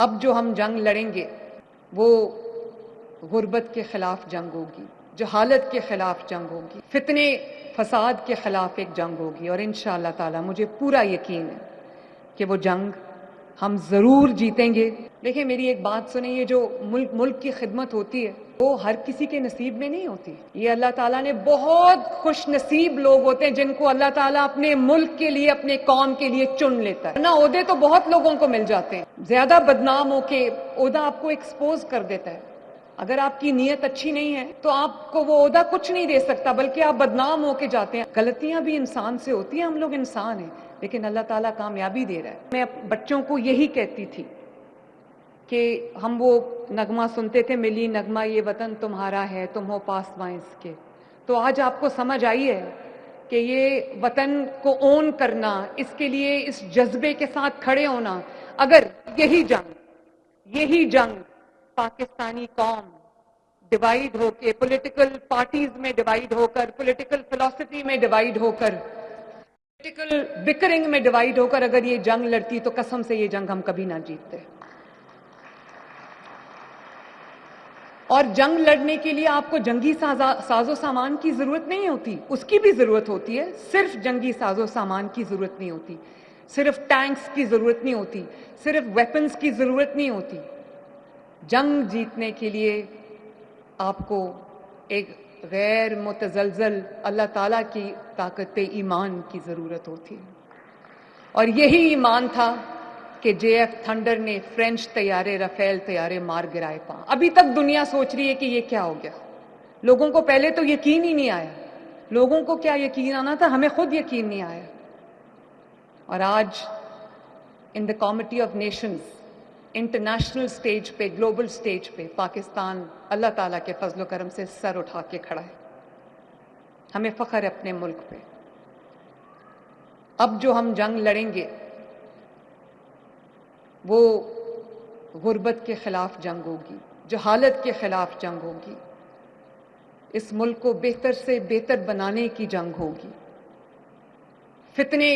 اب جو ہم جنگ لڑیں گے وہ غربت کے خلاف جنگ ہوگی، جہالت کے خلاف جنگ ہوگی، فتنے فساد کے خلاف ایک جنگ ہوگی، اور انشاءاللہ تعالی مجھے پورا یقین ہے کہ وہ جنگ ہم ضرور جیتیں گے۔ دیکھیں میری ایک بات سنیں، یہ جو ملک کی خدمت ہوتی ہے وہ ہر کسی کے نصیب میں نہیں ہوتی۔ یہ اللہ تعالیٰ نے بہت خوش نصیب لوگ ہوتے ہیں جن کو اللہ تعالیٰ اپنے ملک کے لیے، اپنے قوم کے لیے چن لیتا ہے۔ ورنہ عہدے تو بہت لوگوں کو مل جاتے ہیں، زیادہ بدنام ہو کے عہدہ آپ کو ایکسپوز کر دیتا ہے۔ اگر آپ کی نیت اچھی نہیں ہے تو آپ کو وہ عہدہ کچھ نہیں دے سکتا، بلکہ آپ بدنام ہو کے جاتے ہیں۔ غلطیاں بھی انسان سے ہوتی ہیں، ہم لوگ انسان ہیں، لیکن اللہ تعالیٰ کامیابی دے رہا ہے۔ میں بچوں کو یہی کہتی تھی کہ ہم وہ نغمہ سنتے تھے، ملی نغمہ یہ وطن تمہارا ہے، تم ہو پاسباں اس کے، تو آج آپ کو سمجھ آئی ہے کہ یہ وطن کو اون کرنا، اس کے لیے اس جذبے کے ساتھ کھڑے ہونا، اگر یہی جنگ پاکستانی قوم ڈیوائیڈ ہو کے، پولیٹیکل پارٹیز میں ڈیوائیڈ ہو کر، پولیٹیکل فلسفی میں ڈیوائیڈ ہو کر، پولیٹیکل بکرنگ میں ڈیوائیڈ ہو کر اگر یہ جنگ لڑتی تو قسم سے یہ جنگ ہم کبھی نہ جیتتے۔ اور جنگ لڑنے کے لیے آپ کو جنگی ساز و سامان کی ضرورت نہیں ہوتی، اس کی بھی ضرورت ہوتی ہے، صرف جنگی ساز و سامان کی ضرورت نہیں ہوتی، صرف ٹینکس کی ضرورت نہیں ہوتی، صرف ویپنز کی ضرورت نہیں ہوتی۔ جنگ جیتنے کے لیے آپ کو ایک غیر متزلزل اللہ تعالیٰ کی طاقت ایمان کی ضرورت ہوتی ہے، اور یہی ایمان تھا کہ جے ایف تھنڈر نے فرینچ طیارے، رافیل طیارے مار گرائے پاں۔ ابھی تک دنیا سوچ رہی ہے کہ یہ کیا ہو گیا، لوگوں کو پہلے تو یقین ہی نہیں آیا۔ لوگوں کو کیا یقین آنا تھا، ہمیں خود یقین نہیں آیا۔ اور آج in the committee of nations, international stage پہ، گلوبل سٹیج پہ پاکستان اللہ تعالیٰ کے فضل و کرم سے سر اٹھا کے کھڑا ہے۔ ہمیں فخر ہے اپنے ملک پہ۔ اب جو ہم جنگ لڑیں گے وہ غربت کے خلاف جنگ ہوگی، جہالت کے خلاف جنگ ہوگی، اس ملک کو بہتر سے بہتر بنانے کی جنگ ہوگی، فتنے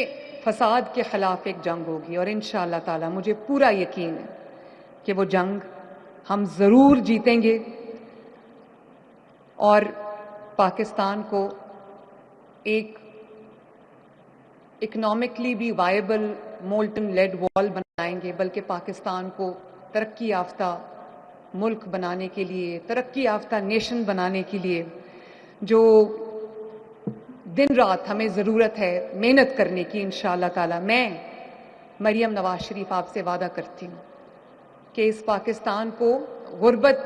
فساد کے خلاف ایک جنگ ہوگی، اور انشاءاللہ تعالی مجھے پورا یقین ہے کہ وہ جنگ ہم ضرور جیتیں گے، اور پاکستان کو ایک اکنامکلی بھی وائبل مولٹن لیڈ وال بنائیں گے، بلکہ پاکستان کو ترقی یافتہ ملک بنانے کے لیے، ترقی یافتہ نیشن بنانے کے لیے جو دن رات ہمیں ضرورت ہے محنت کرنے کی، انشاءاللہ تعالی میں مریم نواز شریف آپ سے وعدہ کرتی ہوں کہ اس پاکستان کو غربت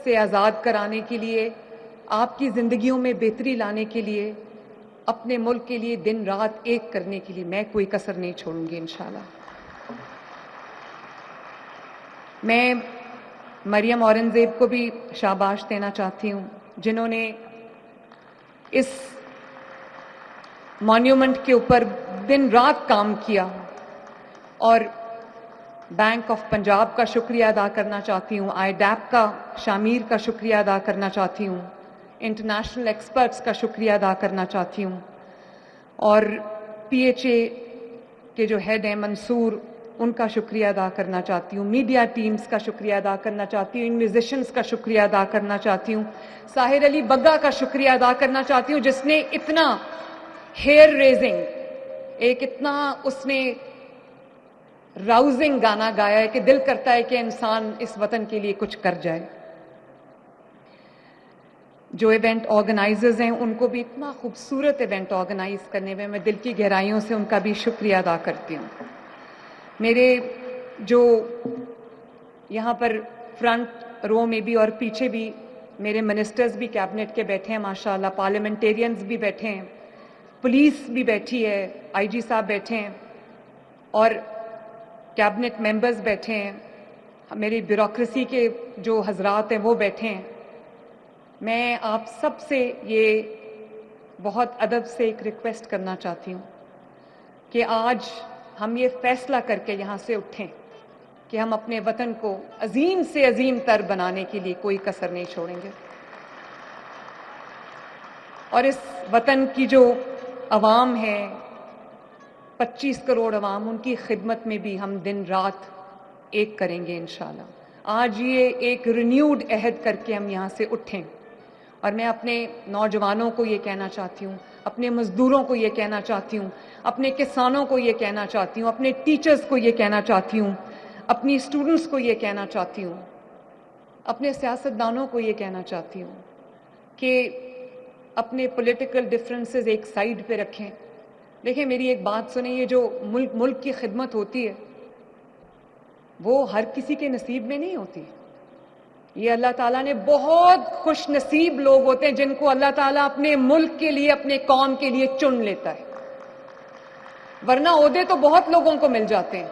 سے آزاد کرانے کے لیے، آپ کی زندگیوں میں بہتری لانے کے لیے، اپنے ملک کے لیے دن رات ایک کرنے کے لیے میں کوئی کسر نہیں چھوڑوں گی انشاءاللہ۔ میں مریم اورنگزیب کو بھی شاباش دینا چاہتی ہوں، جنہوں نے اس مانیومنٹ کے اوپر دن رات کام کیا، اور بینک آف پنجاب کا شکریہ ادا کرنا چاہتی ہوں، آئی ڈیپ کا، شامیر کا شکریہ ادا کرنا چاہتی ہوں، انٹرنیشنل ایکسپرٹس کا شکریہ ادا کرنا چاہتی ہوں، اور پی ایچ اے کے جو ہیڈ ہیں منصور، ان کا شکریہ ادا کرنا چاہتی ہوں، میڈیا ٹیمز کا شکریہ ادا کرنا چاہتی ہوں، میوزیشنز کا شکریہ ادا کرنا چاہتی ہوں، ساحر علی بگا کا شکریہ ادا کرنا چاہتی ہوں، جس نے اتنا ہیئر ریزنگ، ایک اتنا اس نے راؤزنگ گانا گایا ہے کہ دل کرتا ہے کہ انسان اس وطن کے لیے کچھ کر جائے۔ جو ایونٹ آرگنائزرز ہیں ان کو بھی اتنا خوبصورت ایونٹ آرگنائز کرنے میں دل کی گہرائیوں سے ان کا بھی شکریہ ادا کرتی ہوں۔ میرے جو یہاں پر فرنٹ رو میں بھی اور پیچھے بھی میرے منسٹرز بھی کیبنٹ کے بیٹھے ہیں ماشاءاللہ، پارلیمنٹیرینز بھی بیٹھے ہیں، پولیس بھی بیٹھی ہے، آئی جی صاحب بیٹھے ہیں، اور کیبنٹ ممبرز بیٹھے ہیں، میری بیوروکریسی کے جو حضرات ہیں وہ بیٹھے ہیں۔ میں آپ سب سے یہ بہت ادب سے ایک ریکویسٹ کرنا چاہتی ہوں کہ آج ہم یہ فیصلہ کر کے یہاں سے اٹھیں کہ ہم اپنے وطن کو عظیم سے عظیم تر بنانے کے لیے کوئی کسر نہیں چھوڑیں گے، اور اس وطن کی جو عوام ہے، 25 کروڑ عوام، ان کی خدمت میں بھی ہم دن رات ایک کریں گے انشاءاللہ. آج یہ ایک رینیوڈ عہد کر کے ہم یہاں سے اٹھیں. اور میں اپنے نوجوانوں کو یہ کہنا چاہتی ہوں, اپنے مزدوروں کو یہ کہنا چاہتی ہوں, اپنے کسانوں کو یہ کہنا چاہتی ہوں, اپنے ٹیچرز کو یہ کہنا چاہتی ہوں, اپنی اسٹوڈنٹس کو یہ کہنا چاہتی ہوں, اپنے سیاستدانوں کو یہ کہنا چاہتی ہوں کہ اپنے پولیٹیکل ڈفرینسز ایک سائیڈ پہ رکھیں. دیکھیں میری ایک بات سنیں, یہ جو ملک کی خدمت ہوتی ہے وہ ہر کسی کے نصیب میں نہیں ہوتی. یہ اللہ تعالیٰ نے بہت خوش نصیب لوگ ہوتے ہیں جن کو اللہ تعالیٰ اپنے ملک کے لیے, اپنے قوم کے لیے چن لیتا ہے. ورنہ عہدے تو بہت لوگوں کو مل جاتے ہیں.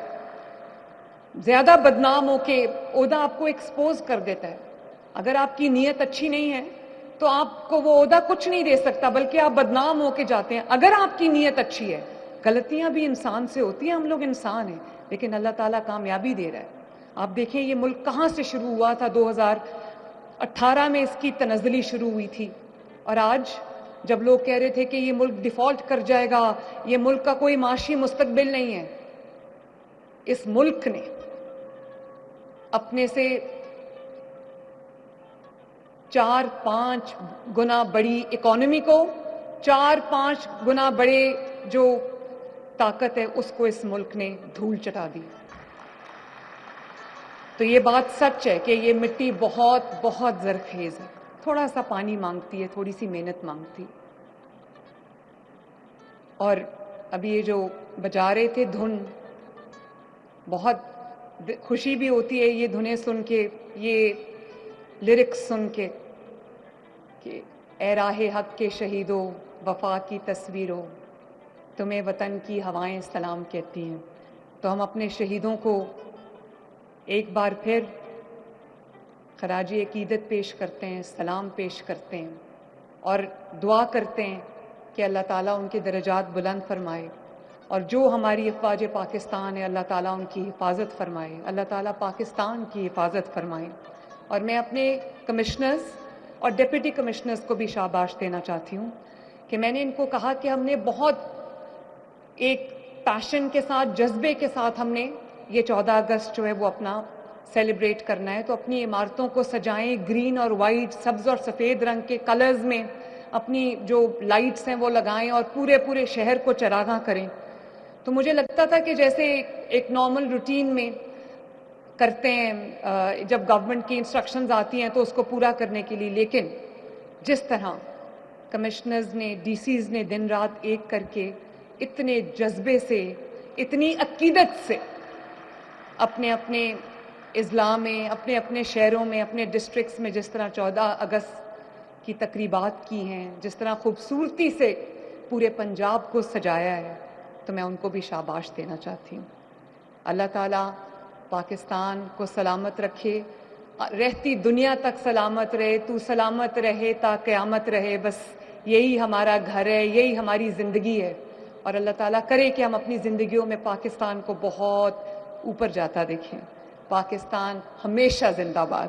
زیادہ بدنام ہو کے عہدہ آپ کو ایکسپوز کر دیتا ہے. اگر آپ کی نیت اچھی نہیں ہے تو آپ کو وہ عہدہ کچھ نہیں دے سکتا, بلکہ آپ بدنام ہو کے جاتے ہیں. اگر آپ کی نیت اچھی ہے, غلطیاں بھی انسان سے ہوتی ہیں, ہم لوگ انسان ہیں, لیکن اللہ تعالیٰ کامیابی دے رہا ہے. آپ دیکھیں یہ ملک کہاں سے شروع ہوا تھا, 2018 میں اس کی تنزلی شروع ہوئی تھی, اور آج جب لوگ کہہ رہے تھے کہ یہ ملک ڈیفالٹ کر جائے گا, یہ ملک کا کوئی معاشی مستقبل نہیں ہے, اس ملک نے اپنے سے 4-5 گنا بڑی اکانومی کو, 4-5 گنا بڑے جو طاقت ہے اس کو اس ملک نے دھول چٹا دی. تو یہ بات سچ ہے کہ یہ مٹی بہت بہت زرخیز ہے, تھوڑا سا پانی مانگتی ہے, تھوڑی سی محنت مانگتی. اور ابھی یہ جو بجا رہے تھے دھن, بہت خوشی بھی ہوتی ہے یہ دھنیں سن کے, یہ لیرکس سن کے کہ اے راہ حق کے شہیدوں وفا کی تصویروں, تمہیں وطن کی ہوائیں سلام کہتی ہیں. تو ہم اپنے شہیدوں کو ایک بار پھر خراج عقیدت پیش کرتے ہیں, سلام پیش کرتے ہیں, اور دعا کرتے ہیں کہ اللہ تعالیٰ ان کے درجات بلند فرمائے, اور جو ہماری افواج پاکستان ہے اللہ تعالیٰ ان کی حفاظت فرمائے, اللہ تعالیٰ پاکستان کی حفاظت فرمائے. اور میں اپنے کمشنرز اور ڈپٹی کمشنرز کو بھی شاباش دینا چاہتی ہوں کہ میں نے ان کو کہا کہ ہم نے بہت ایک پیشن کے ساتھ, جذبے کے ساتھ ہم نے یہ 14 اگست جو ہے وہ اپنا سیلیبریٹ کرنا ہے, تو اپنی عمارتوں کو سجائیں گرین اور وائٹ, سبز اور سفید رنگ کے کلرز میں, اپنی جو لائٹس ہیں وہ لگائیں اور پورے شہر کو چراغاں کریں. تو مجھے لگتا تھا کہ جیسے ایک نارمل روٹین میں کرتے ہیں جب گورنمنٹ کی انسٹرکشنز آتی ہیں تو اس کو پورا کرنے کے لیے, لیکن جس طرح کمشنرز نے, ڈی سیز نے دن رات ایک کر کے اتنے جذبے سے, اتنی عقیدت سے اپنے اپنے اضلاع میں, اپنے اپنے شہروں میں, اپنے ڈسٹرکٹس میں جس طرح 14 اگست کی تقریبات کی ہیں, جس طرح خوبصورتی سے پورے پنجاب کو سجایا ہے, تو میں ان کو بھی شاباش دینا چاہتی ہوں. اللہ تعالیٰ پاکستان کو سلامت رکھے, رہتی دنیا تک سلامت رہے, تو سلامت رہے تا قیامت رہے, بس یہی ہمارا گھر ہے, یہی ہماری زندگی ہے. اور اللہ تعالیٰ کرے کہ ہم اپنی زندگیوں میں پاکستان کو بہت اوپر جاتا دیکھیں. پاکستان ہمیشہ زندہ باد.